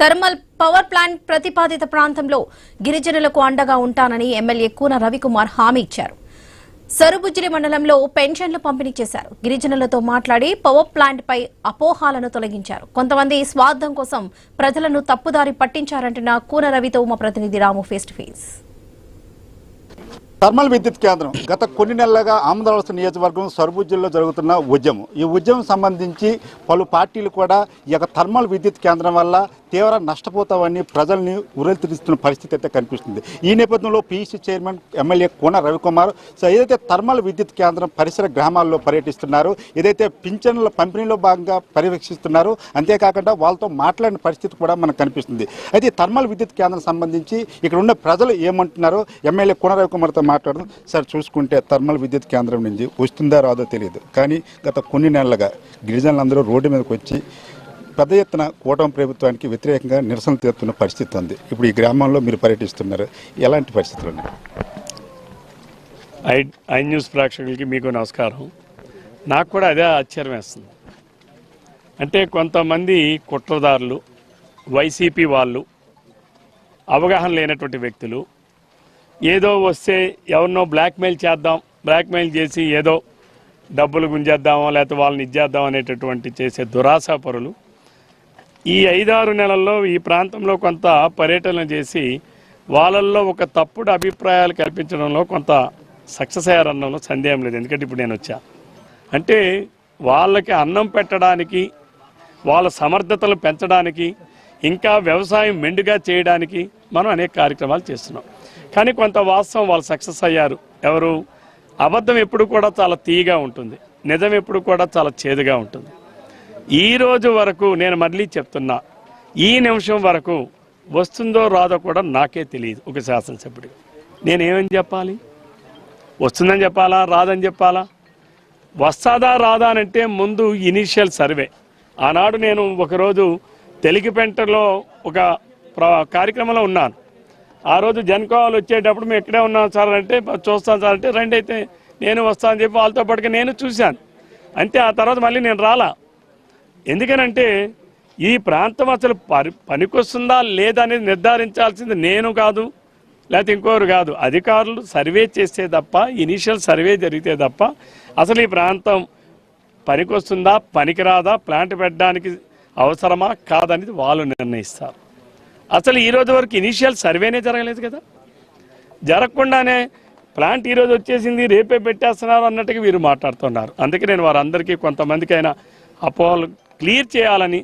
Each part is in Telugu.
థర్మల్ పవర్ ప్లాంట్ ప్రతిపాదిత ప్రాంతంలో గిరిజనులకు అండగా ఉంటానని ఎమ్మెల్యే కూన రవికుమార్ హామీ ఇచ్చారు. సరుబుజ్జిలి మండలంలో పెన్షన్లు పంపిణీ చేశారు. గిరిజనులతో మాట్లాడి పవర్ ప్లాంట్ పై అపోహాలను తొలగించారు. కొంతమంది స్వార్థం కోసం ప్రజలను తప్పుదారి పట్టించారంటున్న కూన రవితో మా ప్రతినిధి రాము ఫేస్ టు ఫేస్. థర్మల్ విద్యుత్ కేంద్రం గత కొన్ని నెలలుగా ఆమదావలస నియోజకవర్గం సరుబుజ్జిల్లో జరుగుతున్న ఉద్యమం. ఈ ఉద్యమం సంబంధించి పలు పార్టీలు కూడా ఈ యొక్క థర్మల్ విద్యుత్ కేంద్రం వల్ల తీవ్ర నష్టపోతామని ప్రజల్ని ఉరెత్తిస్తున్న పరిస్థితి అయితే కనిపిస్తుంది. ఈ నేపథ్యంలో PC chairman MLA Koona Ravikumar ఏదైతే థర్మల్ విద్యుత్ కేంద్రం పరిసర గ్రామాల్లో పర్యటిస్తున్నారు, ఏదైతే పింఛన్ల పంపిణీలో భాగంగా పర్యవేక్షిస్తున్నారు, అంతేకాకుండా వాళ్ళతో మాట్లాడిన పరిస్థితి కూడా మనకు కనిపిస్తుంది. అయితే థర్మల్ విద్యుత్ కేంద్రం సంబంధించి ఇక్కడ ఉన్న ప్రజలు ఏమంటున్నారో ఎమ్మెల్యే కూన రవికుమార్తో మాట్లాడడం. సార్, చూసుకుంటే థర్మల్ విద్యుత్ కేంద్రం నుంచి వస్తుందా రాదో తెలియదు, కానీ గత కొన్ని నెలలుగా గిరిజనులందరూ రోడ్డు మీదకి వచ్చి పెద్ద ఎత్తున కూటమి ప్రభుత్వానికి వ్యతిరేకంగా నిరసన తీరుతున్న పరిస్థితి ఉంది. ఇప్పుడు ఈ గ్రామంలో మీరు పర్యటిస్తున్నారు, ఎలాంటి పరిస్థితులు ఉన్నాయి? ఐ న్యూస్ ప్రేక్షకులకి మీకు నమస్కారం. నాకు కూడా అదే ఆశ్చర్యం వేస్తుంది. అంటే కొంతమంది కుట్రదారులు, వైసీపీ వాళ్ళు, అవగాహన లేనటువంటి వ్యక్తులు ఏదో వస్తే ఎవరినో బ్లాక్మెయిల్ చేసి ఏదో డబ్బులు గుంజేద్దామో లేకపోతే వాళ్ళని ఇచ్చేద్దాం అనేటటువంటి చేసే దురాశా పరులు ఈ 5-6 నెలల్లో ఈ ప్రాంతంలో కొంత పర్యటన చేసి వాళ్ళల్లో ఒక తప్పుడు అభిప్రాయాలు కల్పించడంలో కొంత సక్సెస్ అయ్యారన్నంలో సందేహం లేదు. ఎందుకంటే ఇప్పుడు నేను వచ్చా అంటే వాళ్ళకి అన్నం పెట్టడానికి, వాళ్ళ సమర్థతలు పెంచడానికి, ఇంకా వ్యవసాయం మెండుగా చేయడానికి మనం అనేక కార్యక్రమాలు చేస్తున్నాం. కానీ కొంత వాస్తవం వాళ్ళు సక్సెస్ అయ్యారు. ఎవరు? అబద్ధం ఎప్పుడు కూడా చాలా తీయగా ఉంటుంది, నిజం ఎప్పుడు కూడా చాలా చేదుగా ఉంటుంది. ఈ రోజు వరకు నేను మళ్ళీ చెప్తున్నా, ఈ నిమిషం వరకు వస్తుందో రాదో కూడా నాకే తెలియదు. ఒక శాసనసభ్యుడిగా నేనేమని చెప్పాలి? వస్తుందని చెప్పాలా, రాదని చెప్పాలా? వస్తుందా రాదా అంటే ముందు ఇనీషియల్ సర్వే. ఆనాడు నేను ఒకరోజు తెలిగిపెంటలో ఒక కార్యక్రమంలో ఉన్నాను. ఆ రోజు జనకోవాలు వచ్చేటప్పుడు మేము ఎక్కడే ఉన్నాం సార్ అంటే, చూస్తాను సార్ అంటే, రండి అయితే నేను వస్తానని చెప్పి వాళ్ళతో పాటుగా నేను చూశాను. అంతే. ఆ తర్వాత మళ్ళీ నేను రాలా. ఎందుకనంటే ఈ ప్రాంతం అసలు పనికొస్తుందా లేదా అనేది నిర్ధారించాల్సింది నేను కాదు, లేకపోతే ఇంకోరు కాదు. అధికారులు సర్వే చేస్తే తప్ప, ఇనీషియల్ సర్వే జరిగితే తప్ప అసలు ఈ ప్రాంతం పనికొస్తుందా, పనికిరాదా, ప్లాంట్ పెట్టడానికి అవసరమా కాదనేది వాళ్ళు నిర్ణయిస్తారు. అసలు ఈ రోజు వరకు ఇనీషియల్ సర్వేనే జరగలేదు కదా. జరగకుండానే ప్లాంట్ ఈరోజు వచ్చేసింది, రేపే పెట్టేస్తున్నారు అన్నట్టుగా వీరు మాట్లాడుతున్నారు. అందుకే నేను వారందరికీ కొంతమందికైనా అపోహలు క్లియర్ చేయాలని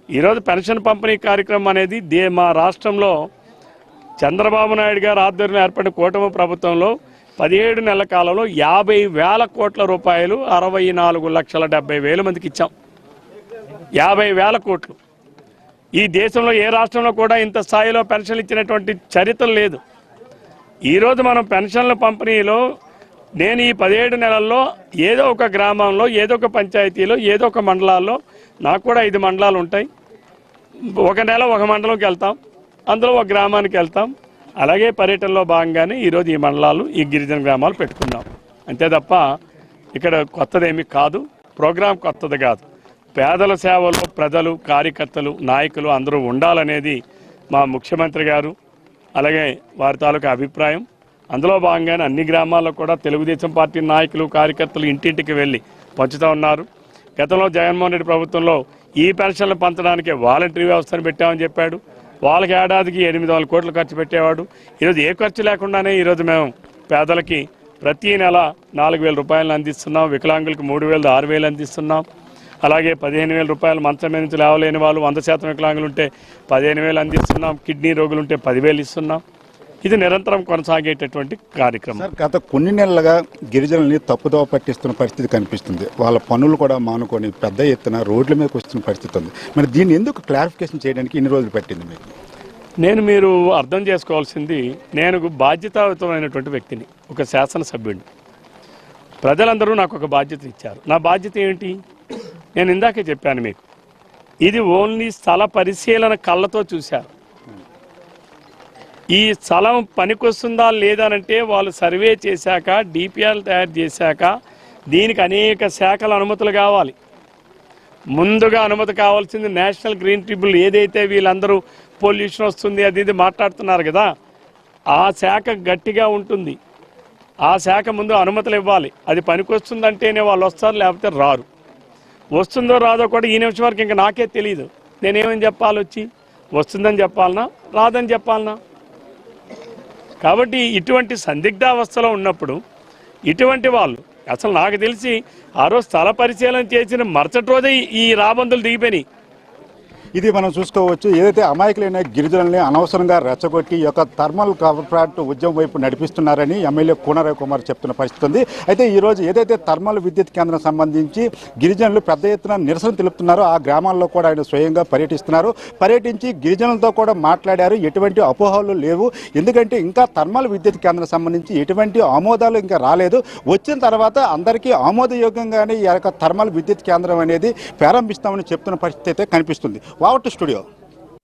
ఈరోజు పెన్షన్ పంపిణీ కార్యక్రమం అనేది మా రాష్ట్రంలో చంద్రబాబు నాయుడు గారు ఆధ్వర్యంలో ఏర్పడిన కూటమి ప్రభుత్వంలో 17 నెలల కాలంలో 50,000 కోట్ల రూపాయలు 64,70,000 మందికి ఇచ్చాం. 50,000 కోట్లు. ఈ దేశంలో ఏ రాష్ట్రంలో కూడా ఇంత స్థాయిలో పెన్షన్లు ఇచ్చినటువంటి చరిత్ర లేదు. ఈరోజు మనం పెన్షన్ల పంపిణీలో నేను ఈ 17 నెలల్లో ఏదో ఒక గ్రామంలో, ఏదో ఒక పంచాయతీలో, ఏదో ఒక మండలాల్లో, నాకు కూడా 5 మండలాలు ఉంటాయి, ఒక నెల ఒక మండలంకి వెళ్తాం, అందులో ఒక గ్రామానికి వెళ్తాం. అలాగే పర్యటనలో భాగంగానే ఈరోజు ఈ మండలాలు, ఈ గిరిజన గ్రామాలు పెట్టుకున్నాం. అంతే తప్ప ఇక్కడ కొత్తదేమీ కాదు, ప్రోగ్రాం కొత్తది కాదు. పేదల సేవలో ప్రజలు, కార్యకర్తలు, నాయకులు అందరూ ఉండాలనేది మా ముఖ్యమంత్రి గారు, అలాగే వారి తాలూకా అభిప్రాయం. అందులో భాగంగానే అన్ని గ్రామాల్లో కూడా తెలుగుదేశం పార్టీ నాయకులు, కార్యకర్తలు ఇంటింటికి వెళ్ళి పంచుతూ ఉన్నారు. గతంలో జగన్మోహన్ రెడ్డి ప్రభుత్వంలో ఈ పెన్షన్లు పంచడానికి వాలంటరీ వ్యవస్థను పెట్టామని చెప్పాడు. వాళ్ళకి ఏడాదికి 800 కోట్లు ఖర్చు పెట్టేవాడు. ఈరోజు ఏ ఖర్చు లేకుండానే ఈరోజు మేము పేదలకి ప్రతి నెల 4,000 రూపాయలను అందిస్తున్నాం. వికలాంగులకు 3,000, 6,000 అందిస్తున్నాం. అలాగే 15,000 రూపాయలు మంచం మీద నుంచి లేవలేని వాళ్ళు 100% వికలాంగులు ఉంటే 15,000 అందిస్తున్నాం. కిడ్నీ రోగులు ఉంటే 10,000 ఇస్తున్నాం. ఇది నిరంతరం కొనసాగేటటువంటి కార్యక్రమం. సార్, గత కొన్ని నెలలుగా గిరిజనుల్ని తప్పుదోవ పట్టిస్తున్న పరిస్థితి కనిపిస్తుంది. వాళ్ళ పనులు కూడా మానుకొని పెద్ద ఎత్తున రోడ్ల మీదకి వస్తున్న పరిస్థితి ఉంది. మరి దీన్ని ఎందుకు క్లారిఫికేషన్ చేయడానికి ఇన్ని రోజులు పట్టింది మీకు? మీరు అర్థం చేసుకోవాల్సింది, నేను బాధ్యతాయుతమైనటువంటి వ్యక్తిని, ఒక శాసనసభ్యుడిని. ప్రజలందరూ నాకు ఒక బాధ్యత ఇచ్చారు. నా బాధ్యత ఏంటి? నేను ఇందాకే చెప్పాను మీకు, ఇది ఓన్లీ స్థల పరిశీలన కళ్ళతో చూశారు. ఈ స్థలం పనికొస్తుందా లేదనంటే వాళ్ళు సర్వే చేశాక, డిపిఆర్ తయారు చేశాక దీనికి అనేక శాఖల అనుమతులు కావాలి. ముందుగా అనుమతి కావాల్సింది నేషనల్ గ్రీన్ ట్రిబ్యునల్. ఏదైతే వీళ్ళందరూ పొల్యూషన్ వస్తుంది అది ఇది మాట్లాడుతున్నారు కదా, ఆ శాఖ గట్టిగా ఉంటుంది. ఆ శాఖ ముందు అనుమతులు ఇవ్వాలి. అది పనికొస్తుందంటేనే వాళ్ళు వస్తారు, లేకపోతే రారు. వస్తుందో రాదో కూడా ఈ నిమిషం వరకు ఇంకా నాకే తెలియదు. నేనేమని చెప్పాలి? వచ్చి వస్తుందని చెప్పాలనా, రాదని చెప్పాలనా? కాబట్టి ఇటువంటి సందిగ్ధావస్థలో ఉన్నప్పుడు ఇటువంటి వాళ్ళు అసలు నాకు తెలిసి ఆ రోజు స్థల పరిశీలన చేసిన మరుసటి రోజే ఈ రాబందులు దిగిపోయినాయి. ఇది మనం చూసుకోవచ్చు. ఏదైతే అమాయకులైన గిరిజనుల్ని అనవసరంగా రెచ్చగొట్టి ఈ యొక్క థర్మల్ పవర్ ప్లాంట్ ఉద్యమం వైపు నడిపిస్తున్నారని ఎమ్మెల్యే కూన రవికుమార్ చెప్తున్న పరిస్థితి ఉంది. అయితే ఈరోజు ఏదైతే థర్మల్ విద్యుత్ కేంద్రం సంబంధించి గిరిజనులు పెద్ద ఎత్తున నిరసన తెలుపుతున్నారో ఆ గ్రామాల్లో కూడా ఆయన స్వయంగా పర్యటిస్తున్నారు. పర్యటించి గిరిజనులతో కూడా మాట్లాడారు. ఎటువంటి అపోహలు లేవు. ఎందుకంటే ఇంకా థర్మల్ విద్యుత్ కేంద్రం సంబంధించి ఎటువంటి ఆమోదాలు ఇంకా రాలేదు. వచ్చిన తర్వాత అందరికీ ఆమోదయోగ్యంగానే ఈ యొక్క థర్మల్ విద్యుత్ కేంద్రం అనేది ప్రారంభిస్తామని చెప్తున్న పరిస్థితి అయితే కనిపిస్తుంది. వావట్ స్టూడియో.